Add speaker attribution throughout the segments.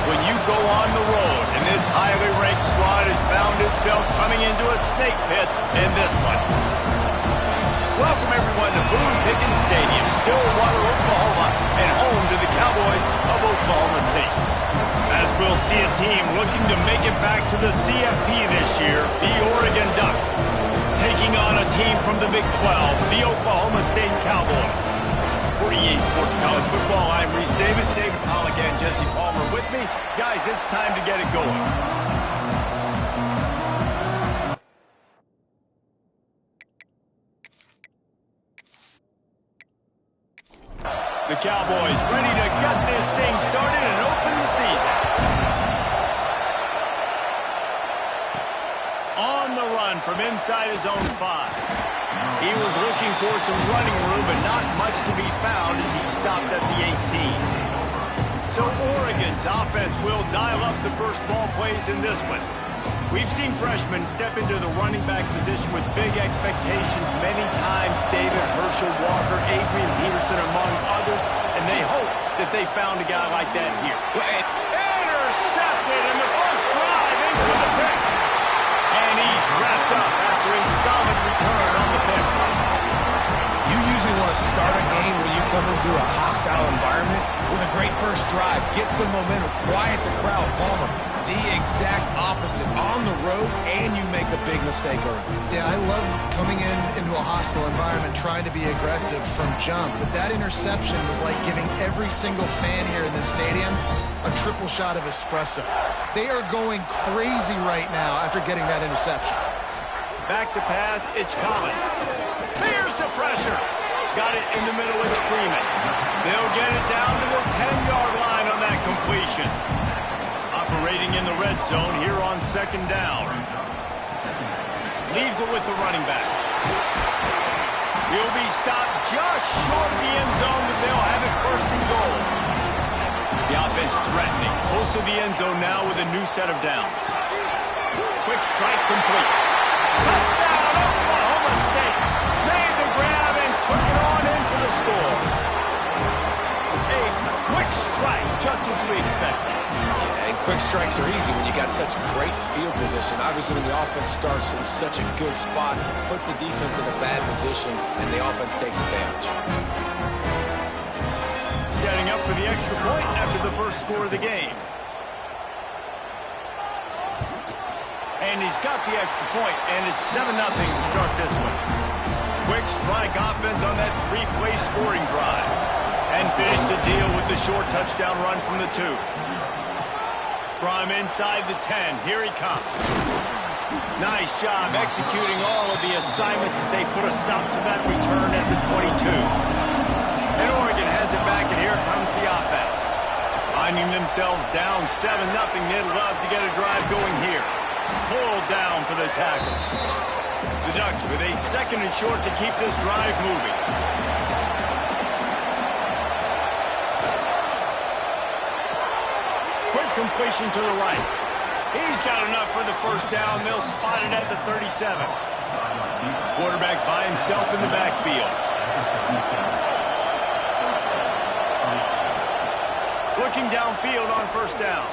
Speaker 1: when you go on the road and this highly ranked squad has found itself coming into a snake pit in this one. Welcome everyone to Boone Pickens Stadium, Stillwater, Oklahoma, and home to the Cowboys of Oklahoma State. As we'll see a team looking to make it back to the CFP this year, the Oregon Ducks, taking on a team from the Big 12, the Oklahoma State Cowboys. For EA Sports College Football, I'm Reese Davis, David Pollack, and Jesse Palmer with me. Guys, it's time to get it going. The Cowboys ready to get this thing started and open the season. On the run from inside his own 5. He was looking for some running room, but not much to be found as he stopped at the 18. So Oregon's offense will dial up the first ball plays in this one. We've seen freshmen step into the running back position with big expectations many times. David Herschel Walker, Adrian Peterson, among others, and they hope that they found a guy like that here. Intercepted in the first drive into the pick. And he's wrapped up after a solid return on the pick.
Speaker 2: You usually want to start a game when you come into a hostile environment with a great first drive. Get some momentum, quiet the crowd. Palmer, the exact opposite. On the road, and you make a big mistake early.
Speaker 3: Yeah, I love coming into a hostile environment, trying to be aggressive from jump. But that interception was like giving every single fan here in the stadium a triple shot of espresso. They are going crazy right now after getting that interception.
Speaker 1: Back to pass, it's Collins. Here's the pressure. Got it in the middle, it's Freeman. They'll get it down to the 10-yard line on that completion. Operating in the red zone here on second down. Leaves it with the running back. He'll be stopped just short of the end zone, but they'll have it first and goal. The offense threatening. Close to the end zone now with a new set of downs. Quick strike complete. Touchdown, Oklahoma State. Made the grab and took it on in for the score. A quick strike, just as we expected.
Speaker 2: Yeah, and quick strikes are easy when you got such great field position. Obviously, when the offense starts in such a good spot, puts the defense in a bad position, and the offense takes advantage.
Speaker 1: Setting up for the extra point after the first score of the game. And he's got the extra point, and it's 7-0 to start this one. Quick strike offense on that 3-play scoring drive. And finish the deal with the short touchdown run from the 2. From inside the 10, here he comes. Nice job executing all of the assignments as they put a stop to that return at the 22. And Oregon has it back, and here comes the offense. Finding themselves down 7-0, they'd love to get a drive going here. Pulled down for the tackle. The Ducks with a second and short to keep this drive moving. Quick completion to the right. He's got enough for the first down. They'll spot it at the 37. Quarterback by himself in the backfield. Looking downfield on first down.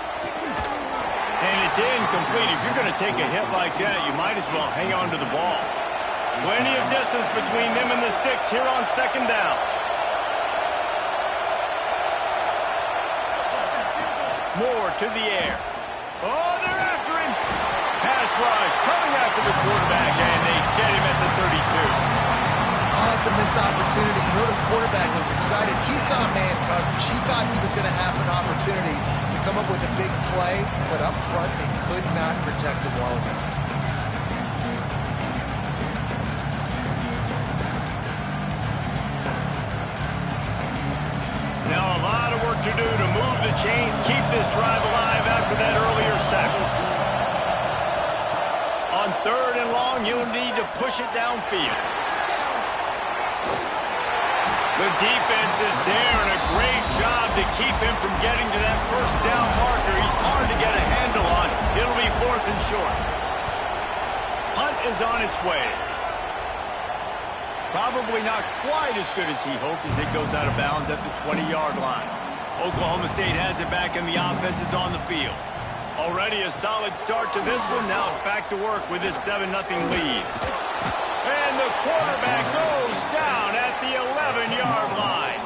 Speaker 1: And it's incomplete. If you're going to take a hit like that, you might as well hang on to the ball. Plenty of distance between them and the sticks here on second down. More to the air. Oh, they're after him. Pass rush coming after the quarterback, and they get him at the 32.
Speaker 3: Oh, it's a missed opportunity. You know the quarterback was excited. He saw man coverage. He thought he was going to have an opportunity to come up with a big play, but up front they could not protect him well enough.
Speaker 1: Now a lot of work to do to move the chains, keep this drive alive after that earlier sack. On third and long, you'll need to push it downfield. The defense is there, and a great job to keep him from getting to that first down marker. He's hard to get a handle on. It'll be fourth and short. Punt is on its way. Probably not quite as good as he hoped as it goes out of bounds at the 20-yard line. Oklahoma State has it back, and the offense is on the field. Already a solid start to this one. Now back to work with this 7-0 lead. And the quarterback goes down at the 11-yard line.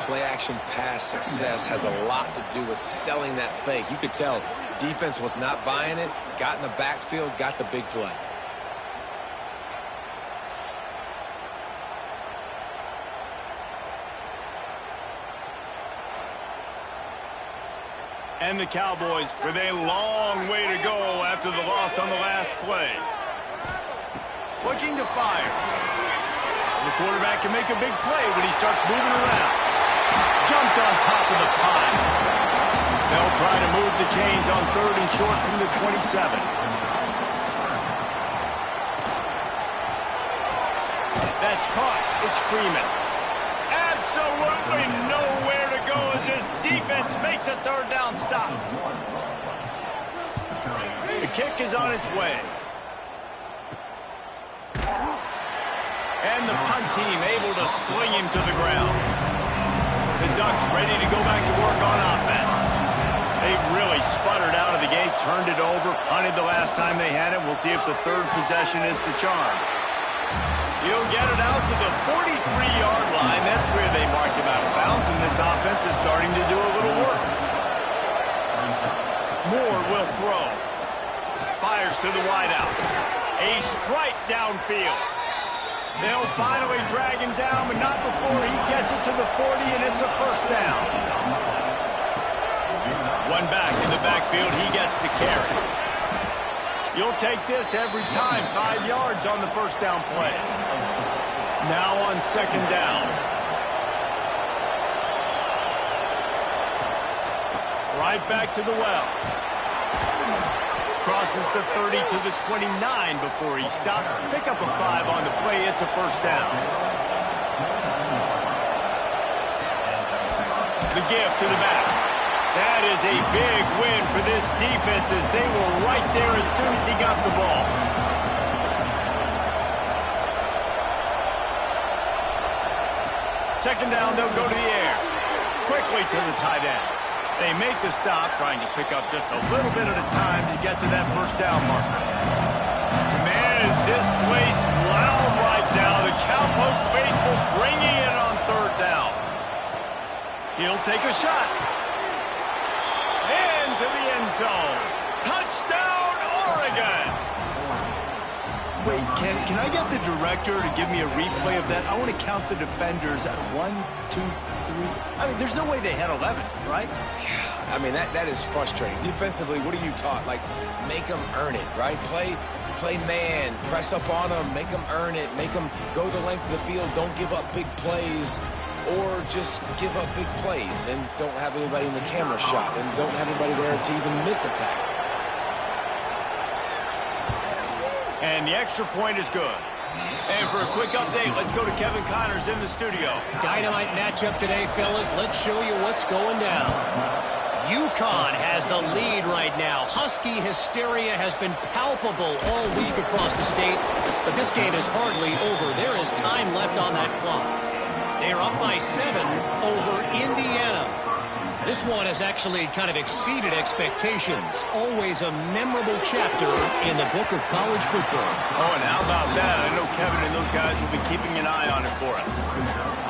Speaker 2: Play-action pass success has a lot to do with selling that fake. You could tell defense was not buying it, got in the backfield, got the big play.
Speaker 1: And the Cowboys with a long way to go after the loss on the last play. Looking to fire. The quarterback can make a big play when he starts moving around. Jumped on top of the pile. They'll try to move the chains on 3rd and short from the 27. That's caught. It's Freeman. Absolutely nowhere to go as this defense makes a 3rd down stop. The kick is on its way. And the punt team able to sling him to the ground. The Ducks ready to go back to work on offense. They really sputtered out of the gate, turned it over, punted the last time they had it. We'll see if the 3rd possession is the charm. He'll get it out to the 43-yard line. That's where they marked him out of bounds, and this offense is starting to do a little work. Moore will throw. Fires to the wideout. A strike downfield. They'll finally drag him down, but not before he gets it to the 40, and it's a 1st down. One back in the backfield, he gets the carry. You'll take this every time. 5 yards on the 1st down play. Now on 2nd down. Right back to the well. Crosses the 30 to the 29 before he stopped. Pick up a 5 on the play. It's a 1st down. The give to the back. That is a big win for this defense as they were right there as soon as he got the ball. Second down, they'll go to the air. Quickly to the tight end. They make the stop, trying to pick up just a little bit at a time to get to that 1st down marker. Man, is this place loud right now. The Cowpoke faithful bringing it on 3rd down. He'll take a shot. Into the end zone. Touchdown, Oregon! Wait, can I get the director to give me a replay of that? I want to count the defenders at 1, 2, 3. I mean, there's no way they had 11, right?
Speaker 2: Yeah, I mean, that is frustrating. Defensively, what are you taught? Like, make them earn it, right? Play man, press up on them, make them earn it, make them go the length of the field, don't give up big plays, or just give up big plays and don't have anybody in the camera shot and don't have anybody there to even miss a tackle.
Speaker 1: And the extra point is good. And for a quick update, let's go to Kevin Connors in the studio.
Speaker 4: Dynamite matchup today, fellas. Let's show you what's going down. UConn has the lead right now. Husky hysteria has been palpable all week across the state, but this game is hardly over. There is time left on that clock. They are up by 7 over Indiana. This one has actually kind of exceeded expectations. Always a memorable chapter in the book of college football.
Speaker 1: Oh, and how about that? I know Kevin and those guys will be keeping an eye on it for us.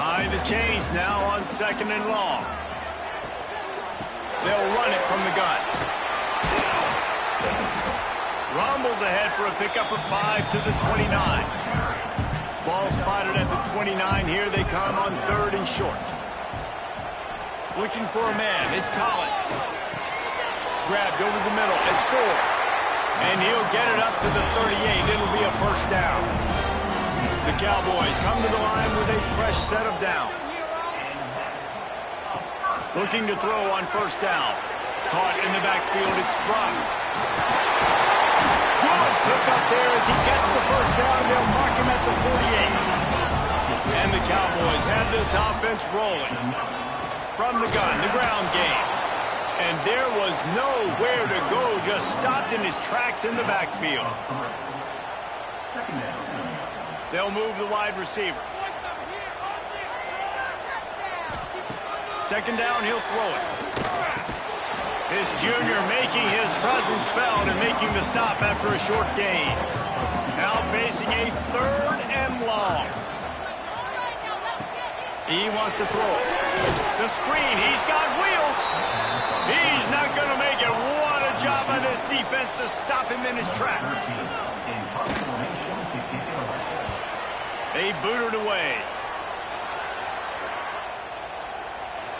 Speaker 1: High the chains now on 2nd and long. They'll run it from the gun. Rumbles ahead for a pickup of 5 to the 29. Ball spotted at the 29. Here they come on 3rd and short. Looking for a man. It's Collins. Grabbed over the middle. It's Ford. And he'll get it up to the 38. It'll be a 1st down. The Cowboys come to the line with a fresh set of downs. Looking to throw on 1st down. Caught in the backfield. It's Brock. Good pick up there as he gets the 1st down. They'll mark him at the 48. And the Cowboys have this offense rolling. From the gun, the ground game. And there was nowhere to go, just stopped in his tracks in the backfield. They'll move the wide receiver. Second down, he'll throw it. This junior making his presence felt and making the stop after a short gain. Now facing a 3rd and long. He wants to throw it. The screen, he's got wheels. He's not going to make it. What a job by this defense to stop him in his tracks. They booted away.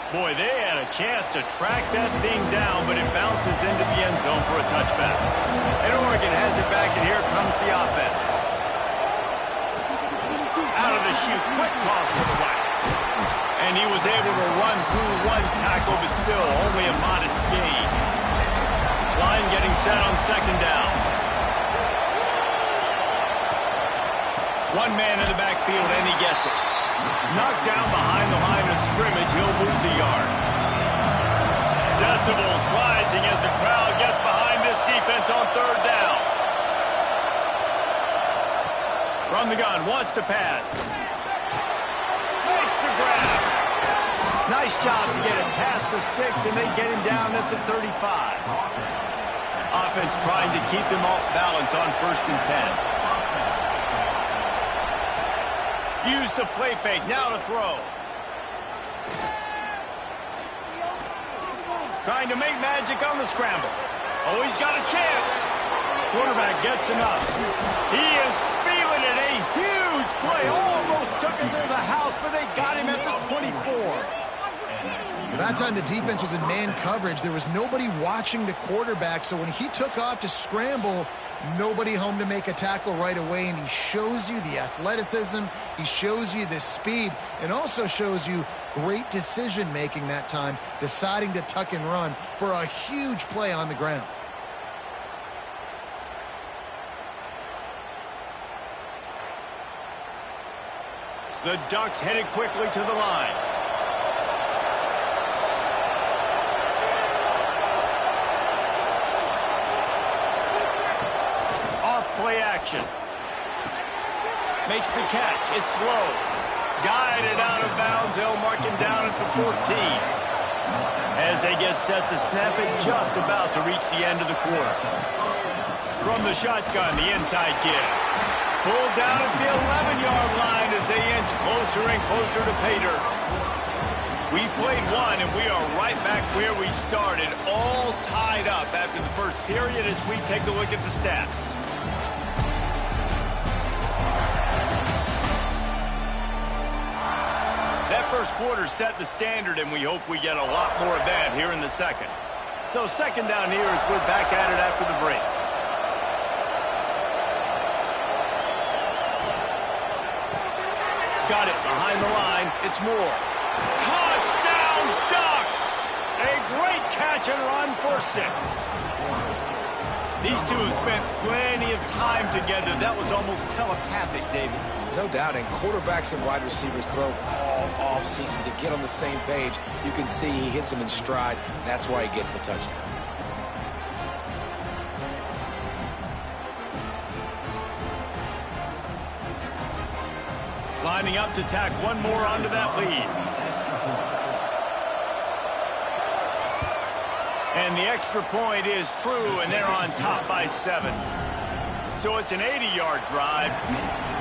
Speaker 1: Boy, they had a chance to track that thing down, but it bounces into the end zone for a touchback. And Oregon has it back, and here comes the offense. Out of the chute, quick toss to the right. And he was able to run through one tackle, but still only a modest gain. Line getting set on second down. One man in the backfield, and he gets it. Knocked down behind the line of scrimmage, he'll lose a yard. Decibels rising as the crowd gets behind this defense on third down. From the gun, wants to pass. Makes the grab. Nice job to get it past the sticks, and they get him down at the 35. Offense trying to keep him off balance on 1st and 10. Use the play fake, now to throw. Trying to make magic on the scramble. Oh, he's got a chance. Quarterback gets enough. He is feeling it. A huge play. Almost took it to the house, but they got him at the 24.
Speaker 3: That time the defense was in man coverage. There was nobody watching the quarterback, so when he took off to scramble, nobody home to make a tackle right away, and he shows you the athleticism, he shows you the speed, and also shows you great decision-making that time, deciding to tuck and run for a huge play on the ground.
Speaker 1: The Ducks headed quickly to the line. Play action. Makes the catch. It's slow. Guided out of bounds. They'll mark him down at the 14. As they get set to snap it, just about to reach the end of the quarter. From the shotgun, the inside give. Pulled down at the 11-yard line as they inch closer and closer to pay dirt. We played one, and we are right back where we started, all tied up after the first period as we take a look at the stats. That first quarter set the standard, and we hope we get a lot more of that here in the second. So second down here as we're back at it after the break. Got it behind the line. It's Moore. Touchdown, Ducks! A great catch and run for 6. These two have spent plenty of time together. That was almost telepathic, David.
Speaker 2: No doubt, and quarterbacks and wide receivers throw all off-season to get on the same page. You can see he hits them in stride. That's why he gets the touchdown.
Speaker 1: Lining up to tack one more onto that lead. And the extra point is true, and they're on top by 7. So it's an 80-yard drive.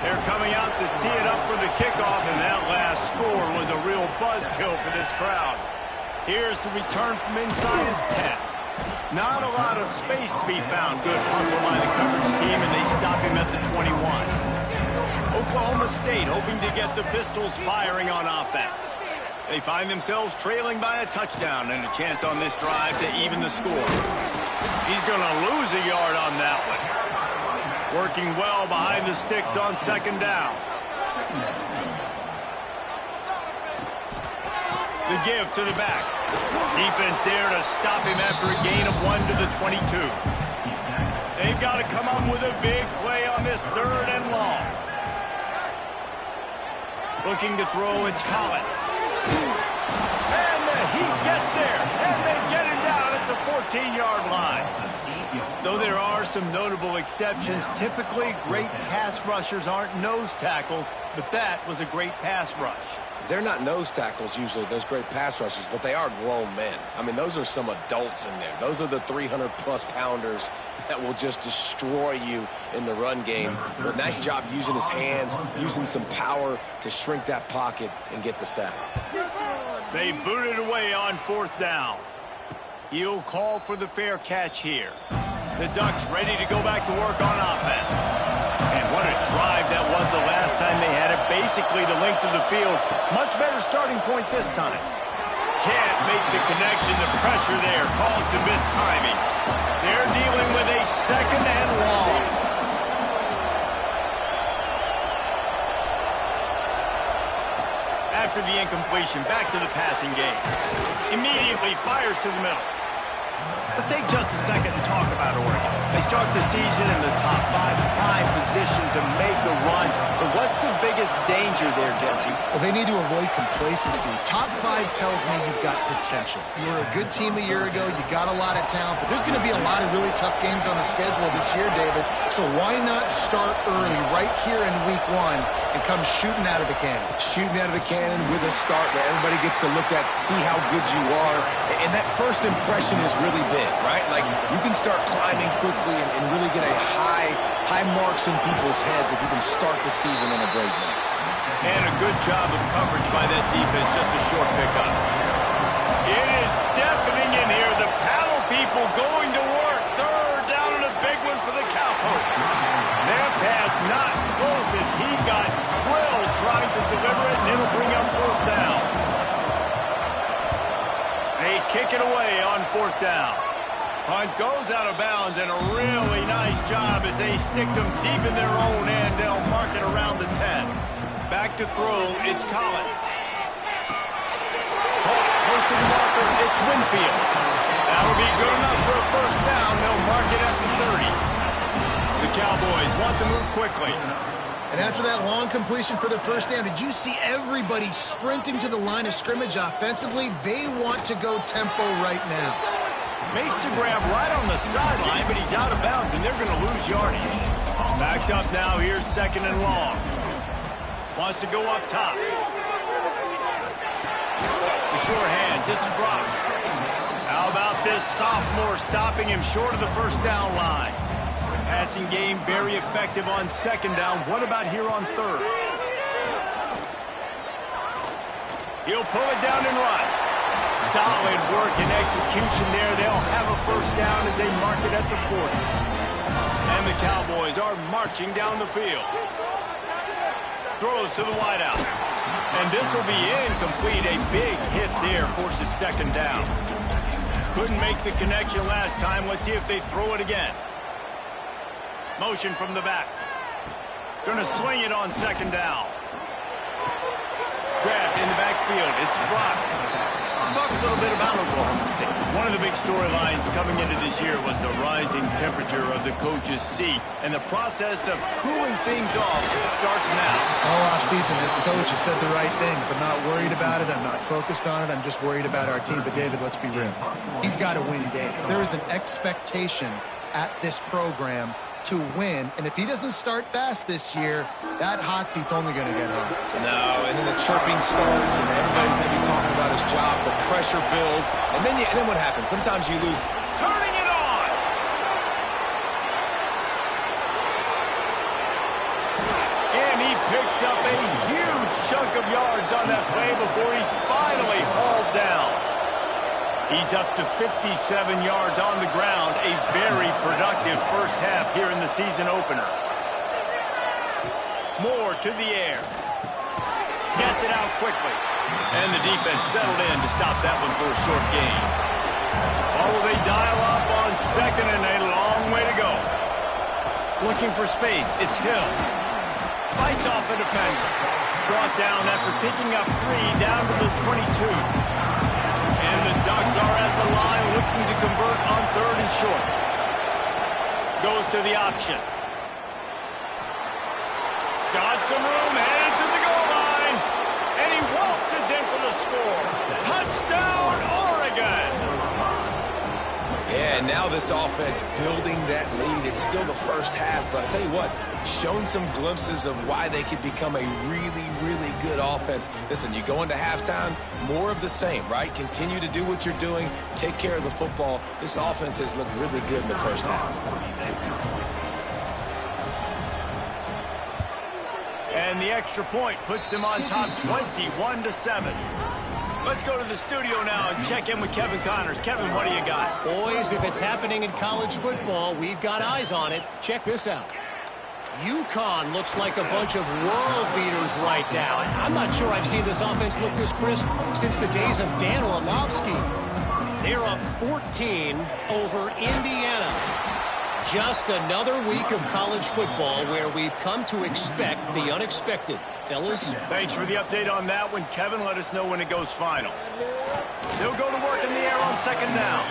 Speaker 1: They're coming out to tee it up for the kickoff, and that last score was a real buzzkill for this crowd. Here's the return from inside his 10. Not a lot of space to be found. Good hustle by the coverage team, and they stop him at the 21. Oklahoma State hoping to get the Pistols firing on offense. They find themselves trailing by a touchdown and a chance on this drive to even the score. He's going to lose a yard on that one. Working well behind the sticks on second down. The give to the back. Defense there to stop him after a gain of 1 to the 22. They've got to come up with a big play on this 3rd and long. Looking to throw, it's Collins. And the Heat gets there, and they get him down at the 14-yard line. Though there are some notable exceptions, typically great pass rushers aren't nose tackles, but that was a great pass rush.
Speaker 2: They're not nose tackles usually, those great pass rushers, but they are grown men. I mean, those are some adults in there. Those are the 300-plus pounders that will just destroy you in the run game. But nice job using his hands, using some power to shrink that pocket and get the sack.
Speaker 1: They booted away on 4th down. He'll call for the fair catch here. The Ducks ready to go back to work on offense. And what a drive that was the last time they had it, basically the length of the field. Much better starting point this time. Can't make the connection. The pressure there caused the missed timing. They're dealing with a 2nd and long. After the incompletion, back to the passing game. Immediately fires to the middle. Let's take just a second and talk about Oregon. They start the season in the top 5, prime position to make a run. But what's the biggest danger there, Jesse?
Speaker 3: Well, they need to avoid complacency. Top 5 tells me you've got potential. You were a good team a year ago. You got a lot of talent. But there's going to be a lot of really tough games on the schedule this year, David. So why not start early right here in week 1 and come shooting out of the cannon?
Speaker 2: Shooting out of the cannon with a start that everybody gets to look at, see how good you are. And that first impression is really big, right? Like, you can start climbing quickly and really get a high marks in people's heads if you can start the season on a great note.
Speaker 1: And a good job of coverage by that defense, just a short pickup. It is deafening in here. The paddle people going to work. 3rd down and a big one for the Cowpokes. Their pass not close as he got drilled trying to deliver it, and it'll bring up 4th down. They kick it away on 4th down. Hunt goes out of bounds, and a really nice job as they stick them deep in their own end. They'll mark it around the 10. Back to throw, it's Collins. Close to the marker, it's Winfield. That'll be good enough for a 1st down. They'll mark it at the 30. The Cowboys want to move quickly.
Speaker 3: And after that long completion for the 1st down, did you see everybody sprinting to the line of scrimmage offensively? They want to go tempo right now.
Speaker 1: Makes the grab right on the sideline, but he's out of bounds, and they're going to lose yardage. Backed up now, here's 2nd and long. Wants to go up top. The sure hands, it's Brock. How about this sophomore stopping him short of the 1st down line? Passing game very effective on 2nd down. What about here on 3rd? He'll pull it down and run. Solid work and execution there. They'll have a 1st down as they mark it at the 40. And the Cowboys are marching down the field. Throws to the wideout. And this will be incomplete. A big hit there forces 2nd down. Couldn't make the connection last time. Let's see if they throw it again. Motion from the back. Going to swing it on 2nd down. Grabbed in the backfield. It's Brock. Let's talk a little bit about Oklahoma State. One of the big storylines coming into this year was the rising temperature of the coach's seat. And the process of cooling things off starts now.
Speaker 3: All offseason, this coach has said the right things. I'm not worried about it. I'm not focused on it. I'm just worried about our team. But, David, let's be real. He's got to win games. There is an expectation at this program to win, and if he doesn't start fast this year, that hot seat's only going to get hot.
Speaker 2: No, and then the chirping starts, and everybody's going to be talking about his job. The pressure builds, and then what happens? Sometimes you lose.
Speaker 1: Turning it on! And he picks up a huge chunk of yards on that play before he's finally hauled down. He's up to 57 yards on the ground. A very productive 1st half here in the season opener. Moore to the air. Gets it out quickly. And the defense settled in to stop that one for a short gain. Oh, they dial up on 2nd and a long way to go. Looking for space. It's Hill. Fights off a defender. Brought down after picking up 3 down to the 22. And the Ducks are at the line looking to convert on 3rd and short. Goes to the option. Got some room, headed to the goal line. And he waltzes in for the score. Touchdown, Oregon!
Speaker 2: Yeah, And now this offense building that lead. It's still the first half, but I tell you what, shown some glimpses of why they could become a really, really good offense. Listen, you go into halftime, more of the same, right? Continue to do what you're doing, take care of the football. This offense has looked really good in the first half.
Speaker 1: And the extra point puts them on top 21-7. Let's go to the studio now and check in with Kevin Connors. Kevin, what do you got?
Speaker 4: Boys, if it's happening in college football, we've got eyes on it. Check this out. UConn looks like a bunch of world beaters right now. I'm not sure I've seen this offense look this crisp since the days of Dan Orlovsky. They're up 14 over Indiana. Just another week of college football where we've come to expect the unexpected. Fellas?
Speaker 1: Thanks for the update on that one, Kevin. Let us know when it goes final. They'll go to work in the air on second down.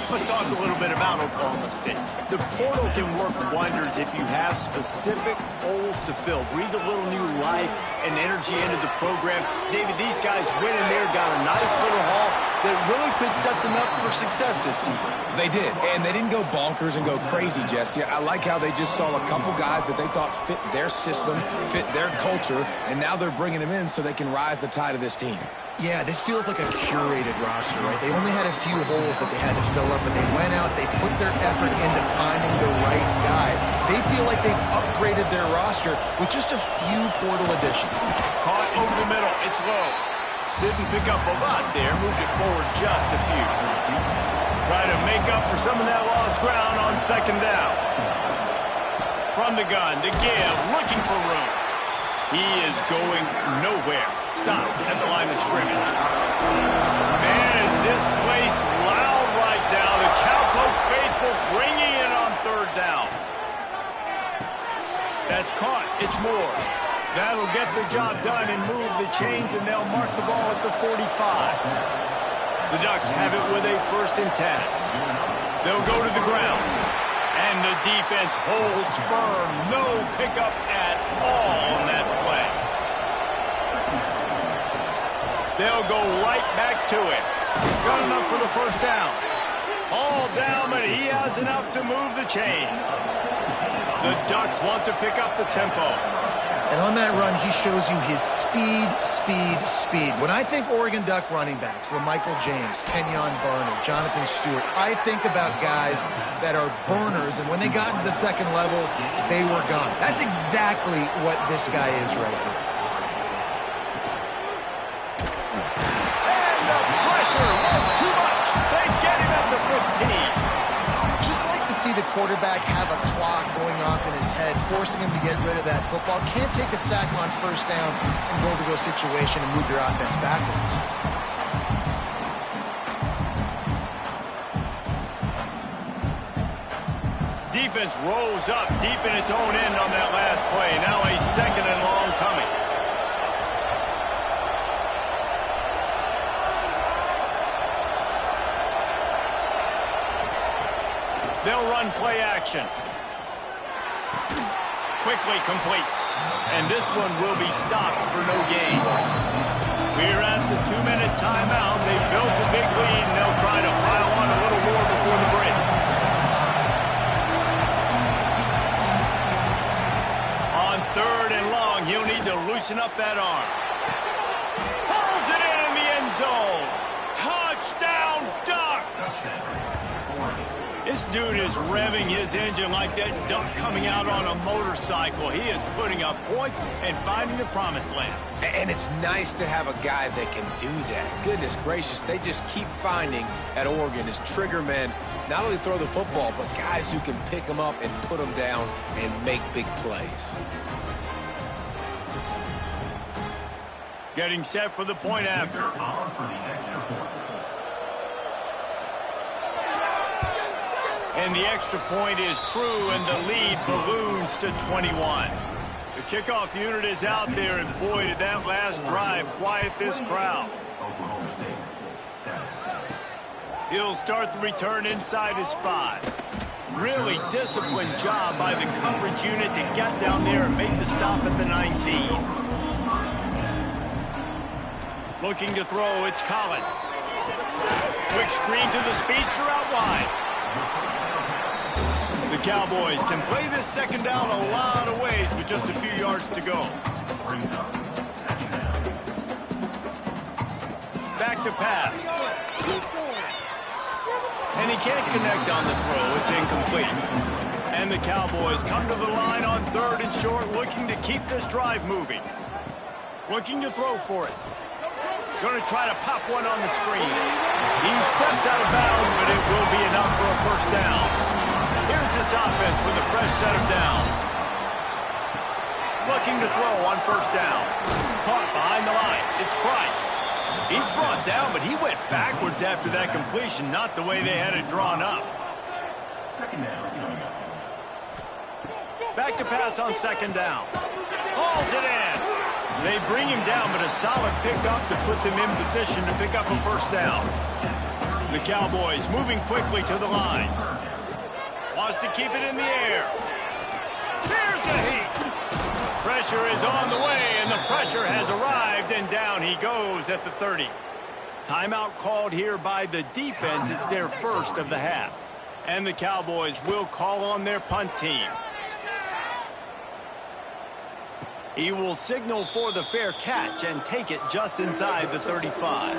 Speaker 1: Let's talk a little bit about Oklahoma State. The portal can work wonders if you have specific holes to fill. Breathe a little new life and energy into the program. David, these guys went in there, got a nice little haul that really could set them up for success this season.
Speaker 2: They did, and they didn't go bonkers and go crazy, Jesse. I like how they just saw a couple guys that they thought fit their system, fit their culture, and now they're bringing them in so they can rise the tide of this team.
Speaker 3: Yeah, this feels like a curated roster, right? They only had a few holes that they had to fill up, but they went out, they put their effort into finding the right guy. They feel like they've upgraded their roster with just a few portal additions.
Speaker 1: Caught over the middle, it's low. Didn't pick up a lot there, moved it forward just a few. Try to make up for some of that lost ground on second down. From the gun to give, looking for room. He is going nowhere. Stop at the line of scrimmage. Man, is this place loud right now. The Cowpoke faithful bringing it on third down. That's caught. It's Moore. That'll get the job done and move the chains, and they'll mark the ball at the 45. The Ducks have it with a 1st and 10. They'll go to the ground. And the defense holds firm. No pickup at all on that play. They'll go right back to it. Got enough for the 1st down. All down, but he has enough to move the chains. The Ducks want to pick up the tempo.
Speaker 3: And on that run, he shows you his speed, speed, speed. When I think Oregon Duck running backs, LaMichael James, Kenyon Barner, Jonathan Stewart, I think about guys that are burners, and when they got into the second level, they were gone. That's exactly what this guy is right here.
Speaker 1: And the pressure was too much. They get him at the 15.
Speaker 3: Just like to see the quarterback have a clock going off in his head, forcing him to get rid of that football. Can't take a sack on 1st down and goal-to-go situation and move your offense backwards.
Speaker 1: Defense rose up deep in its own end on that last play. Now a 2nd and long coming. They'll run play action. Quickly complete. And this one will be stopped for no gain. We're at the 2-minute timeout. They built a big lead, and they'll try to pile on a little more before the break. On 3rd and long, he'll need to loosen up that arm. Pulls it in the end zone. Touchdown, Ducks! This dude is revving his engine like that duck coming out on a motorcycle. He is putting up points and finding the promised land.
Speaker 2: And it's nice to have a guy that can do that. Goodness gracious, they just keep finding at Oregon as trigger men, not only throw the football, but guys who can pick them up and put them down and make big plays.
Speaker 1: Getting set for the point after. And the extra point is true, and the lead balloons to 21. The kickoff unit is out there, and boy, did that last drive quiet this crowd. He'll start the return inside his 5. Really disciplined job by the coverage unit to get down there and make the stop at the 19. Looking to throw, it's Collins. Quick screen to the speedster out wide. The Cowboys can play this second down a lot of ways with just a few yards to go. Back to pass. And he can't connect on the throw. It's incomplete. And the Cowboys come to the line on 3rd and short, looking to keep this drive moving. Looking to throw for it. Going to try to pop one on the screen. He steps out of bounds, but it will be enough for a first down. Here's this offense with a fresh set of downs. Looking to throw on first down. Caught behind the line. It's Price. He's brought down, but he went backwards after that completion, not the way they had it drawn up. Back to pass on second down. Hauls it in. They bring him down, but a solid pickup to put them in position to pick up a first down. The Cowboys moving quickly to the line. Wants to keep it in the air. Here's a heat. Pressure is on the way, and the pressure has arrived, and down he goes at the 30. Timeout called here by the defense. It's their first of the half. And the Cowboys will call on their punt team. He will signal for the fair catch and take it just inside the 35.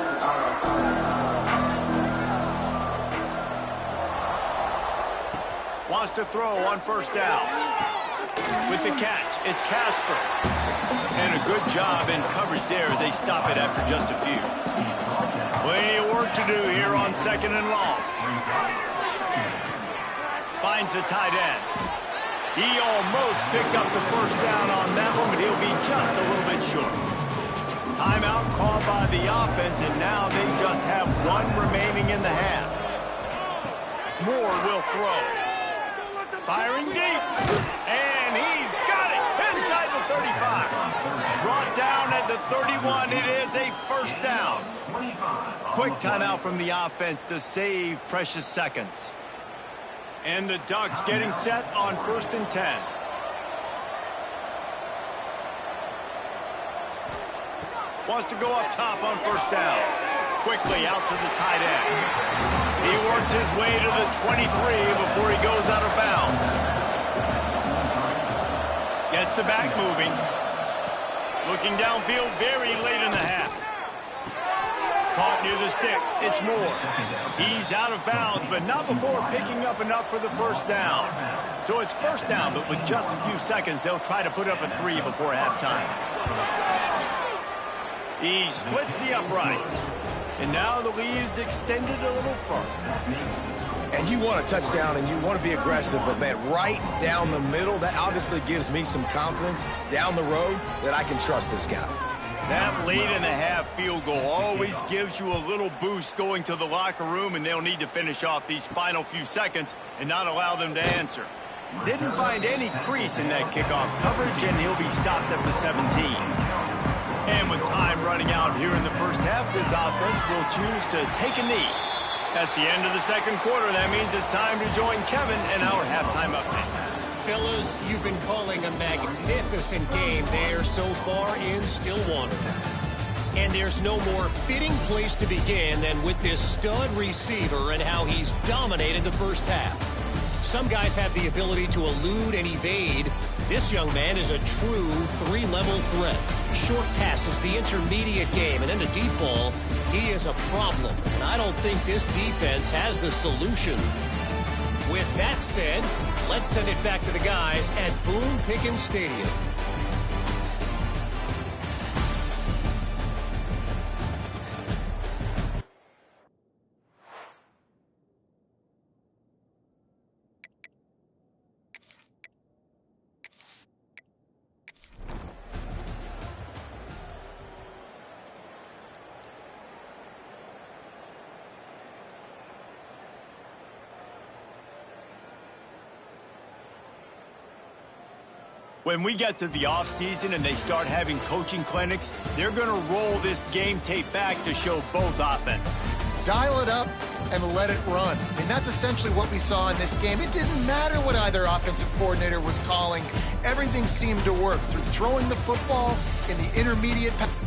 Speaker 1: Wants to throw on first down. With the catch, it's Casper. And a good job in coverage there. They stop it after just a few. Plenty of work to do here on 2nd and long. Finds the tight end. He almost picked up the first down on that one, but he'll be just a little bit short. Timeout called by the offense, and now they just have one remaining in the half. Moore will throw. Firing deep. And he's got it inside the 35. Brought down at the 31. It is a first down. Quick timeout from the offense to save precious seconds. And the Ducks getting set on 1st and 10. Wants to go up top on first down. Quickly out to the tight end. He works his way to the 23 before he goes out of bounds. Gets the back moving. Looking downfield very late in the half. Caught near the sticks. It's Moore. He's out of bounds, but not before picking up enough for the first down. So it's first down, but with just a few seconds, they'll try to put up a 3 before halftime. He splits the uprights. And now the lead is extended a little further.
Speaker 2: And you want a touchdown and you want to be aggressive, but man, right down the middle, that obviously gives me some confidence down the road that I can trust this guy.
Speaker 1: That late in the half field goal always gives you a little boost going to the locker room, and they'll need to finish off these final few seconds and not allow them to answer. Didn't find any crease in that kickoff coverage, and he'll be stopped at the 17. And with time running out here in the first half, this offense will choose to take a knee. That's the end of the second quarter. That means it's time to join Kevin in our halftime update.
Speaker 4: Fellas, you've been calling a magnificent game there so far in Stillwater. And there's no more fitting place to begin than with this stud receiver and how he's dominated the first half. Some guys have the ability to elude and evade. This young man is a true 3-level threat. Short passes, the intermediate game, and then the deep ball, he is a problem. And I don't think this defense has the solution. With that said, let's send it back to the guys at Boone Pickens Stadium.
Speaker 1: When we get to the offseason and they start having coaching clinics, they're going to roll this game tape back to show both offense.
Speaker 3: Dial it up and let it run. I mean, that's essentially what we saw in this game. It didn't matter what either offensive coordinator was calling. Everything seemed to work through throwing the football in the intermediate pass.